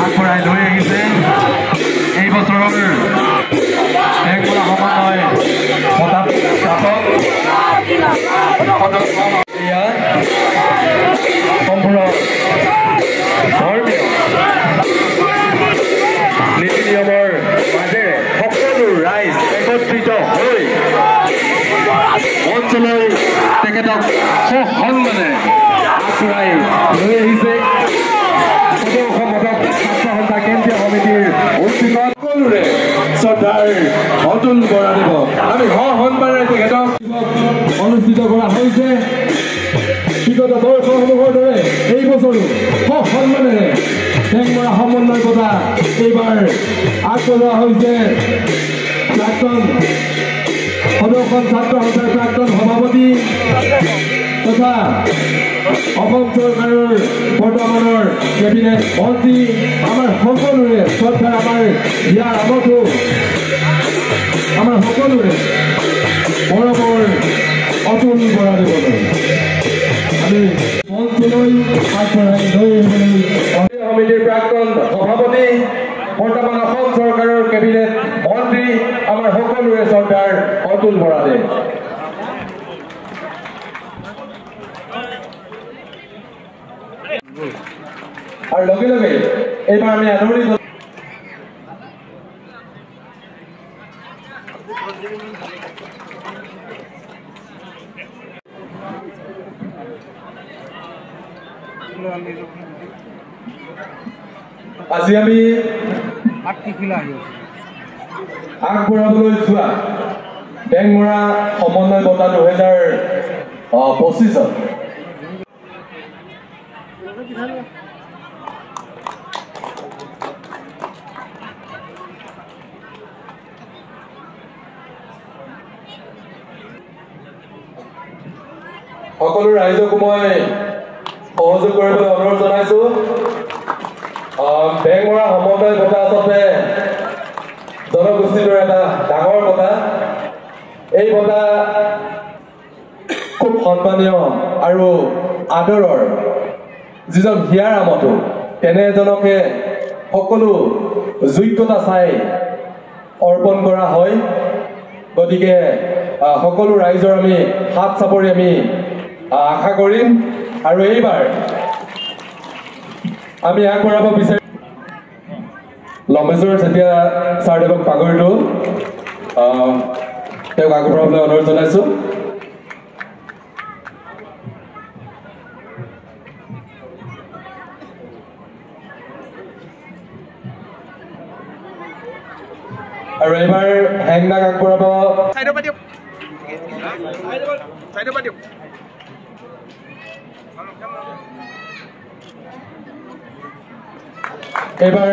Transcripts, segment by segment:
আগবঢ়াই লৈ আহিছে এই বছৰৰ বেংগোৰা সমন্বয় সম্পূৰ্ণ ধৰ্মীয় নীতি নিয়মৰ মাজেৰে সকলো ৰাইজ একত্ৰিত হৈ অঞ্চলৰ তেখেতক সসন্মানে আগবঢ়াই লৈ আহিছে ছাত্ৰ সন্থা কেন্দ্ৰীয় সমিতিৰ উদ্যোগত সকলোৰে শ্ৰদ্ধাৰ অতুল বৰাদেৱ আমি সন্মানেৰে তেখেতক অনুষ্ঠিত কৰা হৈছে। বিগত বৰ্ষসমূহৰ দৰে এই বছৰো সন্মানেৰে বেংগোৰা সমন্বয় বঁটা এইবাৰ আগবঢ়োৱা হৈছে প্ৰাক্তন সদৌ ছাত্ৰ সন্থাৰ প্ৰাক্তন সভাপতি তথা অসম চৰকাৰৰ বৰ্তমানৰ কেবিনেট মন্ত্ৰী আমাৰ সকলোৰে শ্ৰদ্ধা আমাৰ ইয়াৰ আগতো আমাৰ সকলোৰে মৰমৰ অতুল বৰাদেৱলৈ আমি মঞ্চলৈ আগবঢ়াই লৈ আহিবলৈ সমিতিৰ প্ৰাক্তন সভাপতি বৰ্তমান অসম চৰকাৰৰ কেবিনেট মন্ত্ৰী আমাৰ সকলোৰে শ্ৰদ্ধাৰ অতুল বৰাদেৱ আৰু লগে লগে এইবাৰ আমি আদৰণি আজি আমি আগবঢ়াবলৈ যোৱা বেংগোৰা সমন্বয় বঁটা 2025 সকলো ৰাইজকো মই সহযোগ কৰিবলৈ অনুৰোধ জনাইছো। বেংগোৰা সমন্বয় বঁটা আচলতে জনগোষ্ঠীৰ এটা ডাঙৰ বঁটা। এই বঁটা খুব সন্মানীয় আৰু আদৰৰ যিজন হিয়াৰ আমতো তেনে এজনকে সকলো যোগ্যতা চাই অৰ্পণ কৰা হয়। গতিকে সকলো ৰাইজৰ আমি হাত চাপৰি আমি আশা কৰিম আৰু এইবাৰ আমি আগবঢ়াব বিচাৰিম লম্বেশ্বৰ চেতিয়া ছাৰদেৱক পাগৰিটো তেওঁক আগবঢ়াবলৈ অনুৰোধ জনাইছো। আৰু এইবাৰ হেংদাক আগবঢ়াব এইবাৰ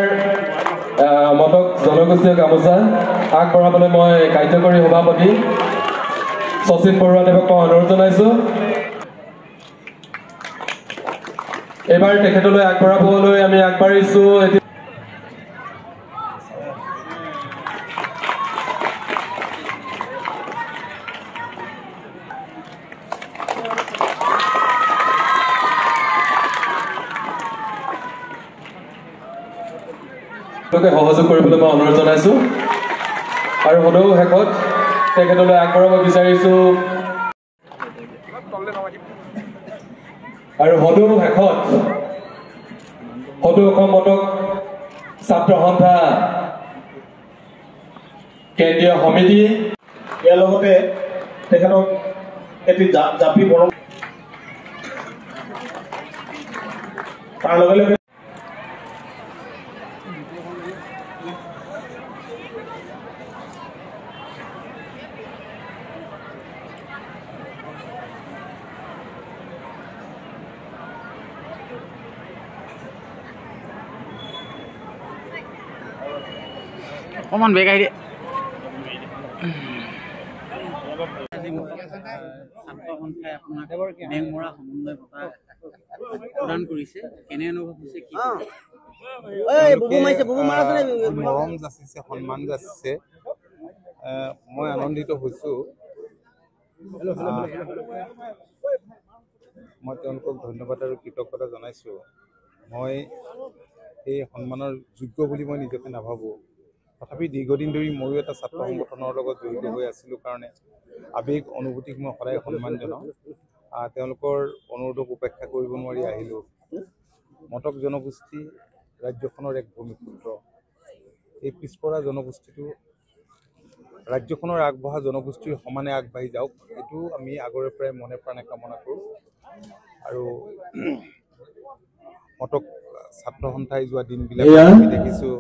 মটক জনগোষ্ঠীয় গামোচা আগবঢ়াবলৈ মই কাৰ্যকৰী সভাপতি শচীন বৰুৱাদেৱক মই অনুৰোধ জনাইছো। এইবাৰ তেখেতলৈ আগবঢ়াবলৈ আমি আগবাঢ়িছো সহযোগ কৰিবলৈ মই অনুৰোধ জনাইছো। আৰু সদৌ শেষত তেখেতলৈ আগবঢ়াব বিচাৰিছো আৰু সদৌ শেষত সদৌ অসম মটক ছাত্ৰ সন্থা কেন্দ্ৰীয় সমিতি ইয়াৰ লগতে তেখেতক এটি জাপি বৰং তাৰ লগে লগে Come on, beg idea. ছাত্ৰ সন্থাই আপোনাক বেংমৰা সমন্বয় বঁটা প্ৰদান কৰিছে কেনে অনুভৱ হৈছে কি মৰম যাচিছে সন্মান যাচিছে মই আনন্দিত হৈছোঁ মই তেওঁলোকক ধন্যবাদ আৰু কৃতজ্ঞতা জনাইছোঁ মই এই সন্মানৰ যোগ্য বুলি মই নিজকে নাভাবোঁ তথাপি দীৰ্ঘদিন ধৰি ময়ো এটা ছাত্ৰ সংগঠনৰ লগত জড়িত হৈ আছিলোঁ কাৰণে আৱেগ অনুভূতিক মই সদায় সন্মান জনাওঁ তেওঁলোকৰ অনুৰোধক উপেক্ষা কৰিব নোৱাৰি আহিলোঁ মটক জনগোষ্ঠী ৰাজ্যখনৰ এক ভূমিপুত্ৰ এই পিছপৰা জনগোষ্ঠীটো ৰাজ্যখনৰ আগবঢ়া জনগোষ্ঠীৰ সমানে আগবাঢ়ি যাওক এইটো আমি আগৰে পৰাই মনে প্ৰাণে কামনা কৰোঁ আৰু মটক ছাত্ৰ সন্থাই যোৱা দিনবিলাক আমি দেখিছোঁ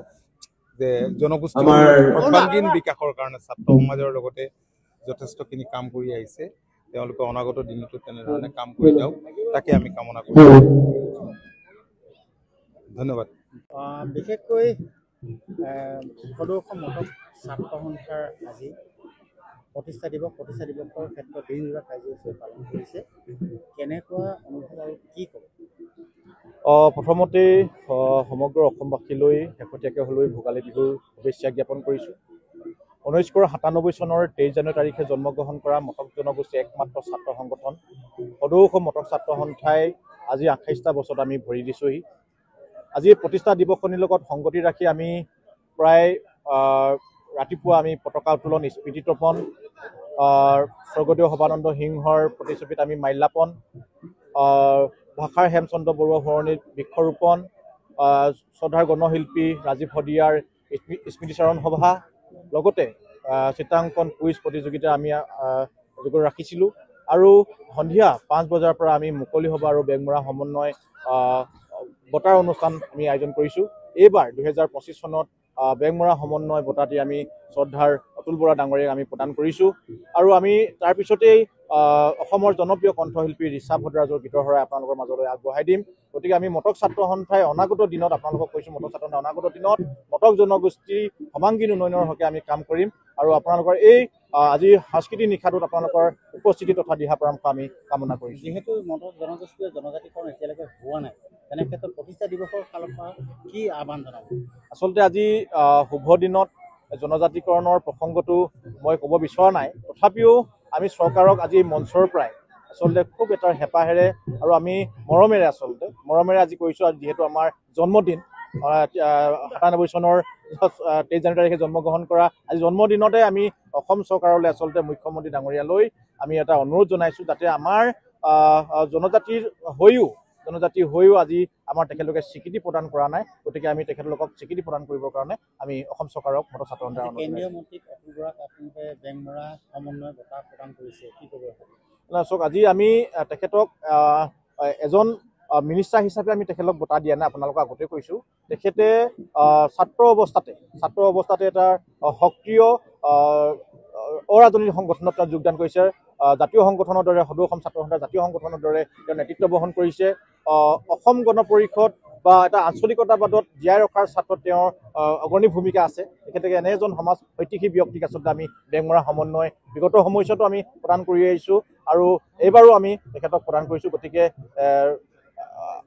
যে জনগোষ্ঠীৰ সৰ্বাংগীন বিকাশৰ কাৰণে ছাত্ৰ সমাজৰ লগতে যথেষ্টখিনি কাম কৰি আহিছে তেওঁলোকে অনাগত দিনতো তেনেধৰণে কাম কৰি যাওক তাকে আমি কামনা কৰোঁ ধন্যবাদ বিশেষকৈ সদৌ অসম মটক ছাত্ৰ সন্থাৰ আজি প্ৰতিষ্ঠা দিৱসৰ ক্ষেত্ৰত দিনজোৰা কাৰ্যসূচী পালন কৰিছে কেনেকুৱা অনুভৱ আৰু কি ক'ব প্ৰথমতেই সমগ্ৰ অসমবাসীলৈ শেহতীয়াকৈ হ'লেও ভোগালী বিহুৰ শুভেচ্ছা জ্ঞাপন কৰিছোঁ 1997 চনৰ 23 জানুৱাৰী তাৰিখে জন্মগ্ৰহণ কৰা মটক জনগোষ্ঠীৰ একমাত্ৰ ছাত্ৰ সংগঠন সদৌ অসম মটক ছাত্ৰ সন্থাই আজি 28টা বছৰত আমি ভৰি দিছোঁহি আজি প্ৰতিষ্ঠা দিৱসৰ লগত সংগতি ৰাখি আমি প্ৰায় ৰাতিপুৱা আমি পতাকা উত্তোলন স্মৃতি তৰ্পণ স্বৰ্গদেউ সৰ্বানন্দ সিংহৰ প্ৰতিচ্ছবিত আমি মাল্যাৰ্পণ ভাষাৰ হেমচন্দ্ৰ বৰুৱা সৰণীত বৃক্ষৰোপণ শ্ৰদ্ধাৰ গণশিল্পী ৰাজীৱ শদিয়াৰ স্মৃতিচাৰণ সভা লগতে চিত্ৰাংকন কুইজ প্ৰতিযোগিতা আমি যোগদান ৰাখিছিলোঁ আৰু সন্ধিয়া 5 বজাৰ পৰা আমি মুকলি সভা আৰু বেংমৰা সমন্বয় বঁটাৰ অনুষ্ঠান আমি আয়োজন কৰিছোঁ এইবাৰ 2025 চনত বেংমৰা সমন্বয় বঁটাটি আমি শ্ৰদ্ধাৰ অতুল বৰা ডাঙৰীয়াক আমি প্ৰদান কৰিছোঁ আৰু আমি তাৰপিছতেই অসমৰ জনপ্ৰিয় কণ্ঠশিল্পী ঋষা ভদ্ৰাজৰ গীতৰ শৰাই আপোনালোকৰ মাজলৈ আগবঢ়াই দিম গতিকে আমি মটক ছাত্ৰ সন্থাই অনাগত দিনত আপোনালোকক কৈছোঁ মটক ছাত্ৰ সন্থাই অনাগত দিনত মটক জনগোষ্ঠীৰ সৰ্বাংগীন উন্নয়নৰ হকে আমি কাম কৰিম আৰু আপোনালোকৰ এই আজি সাংস্কৃতিক নিশাটোত আপোনালোকৰ উপস্থিতি তথা দিহা পৰামৰ্শ আমি কামনা কৰিছোঁ যিহেতু মটক জনগোষ্ঠীয় জনজাতিকৰণ এতিয়ালৈকে হোৱা নাই তেনে ক্ষেত্ৰত প্ৰতিষ্ঠা দিৱসৰ ফালৰ পৰা কি আহ্বান জনাব আচলতে আজি শুভ দিনত জনজাতিকৰণৰ প্ৰসংগটো মই ক'ব বিচৰা নাই তথাপিও আমি চৰকাৰক আজি মঞ্চৰ পৰাই আচলতে খুব এটা হেঁপাহেৰে আৰু আমি মৰমেৰে আজি কৈছোঁ আৰু যিহেতু আমাৰ জন্মদিন 97 চনৰ 23 জানুৱাৰী তাৰিখে জন্মগ্ৰহণ কৰা আজি জন্মদিনতে আমি অসম চৰকাৰলৈ আচলতে মুখ্যমন্ত্ৰী ডাঙৰীয়ালৈ আমি এটা অনুৰোধ জনাইছোঁ যাতে আমাৰ জনজাতি হৈও আজি আমাৰ তেখেতলোকে স্বীকৃতি প্ৰদান কৰা নাই গতিকে আমি তেখেতলোকক স্বীকৃতি প্ৰদান কৰিবৰ কাৰণে আমি অসম চৰকাৰক মটক ছাত্ৰ সন্থাৰ কেন্দ্ৰীয় মন্ত্ৰীক অতুল বৰাক আপোনালোকে বেংমৰা সমন্বয় বঁটা প্ৰদান কৰিছে কি ক'ব চাওক আজি আমি তেখেতক এজন মিনিষ্টাৰ হিচাপে আমি তেখেতক বঁটা দিয়া নাই আপোনালোকক আগতে কৈছোঁ তেখেতে ছাত্ৰ অৱস্থাতে এটা সক্ৰিয় অৰাজনৈতিক সংগঠনত তেওঁ যোগদান কৰিছে জাতীয় সংগঠনৰ দৰে সদৌ অসম ছাত্ৰ সন্থাৰ জাতীয় সংগঠনৰ দৰে তেওঁ নেতৃত্ব বহন কৰিছে অসম গণ পৰিষদ বা এটা আঞ্চলিকতাবাদত জীয়াই ৰখাৰ ছাত্ৰত তেওঁৰ অগ্ৰণী ভূমিকা আছে তেখেতে এনে এজন সমাজ ঐতিহ্যিক ব্যক্তিক আচলতে আমি বেংমৰা সমন্বয় বিগত সময়ছোৱাতো আমি প্ৰদান কৰি আহিছোঁ আৰু এইবাৰো আমি তেখেতক প্ৰদান কৰিছোঁ গতিকে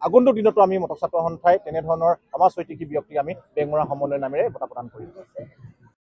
আগন্তুক দিনতো আমি মটক ছাত্ৰ সন্থাই তেনেধৰণৰ সমাজ ঐতিহ্যিক ব্যক্তিক আমি বেংমৰা সমন্বয় নামেৰে বঁটা প্ৰদান কৰিম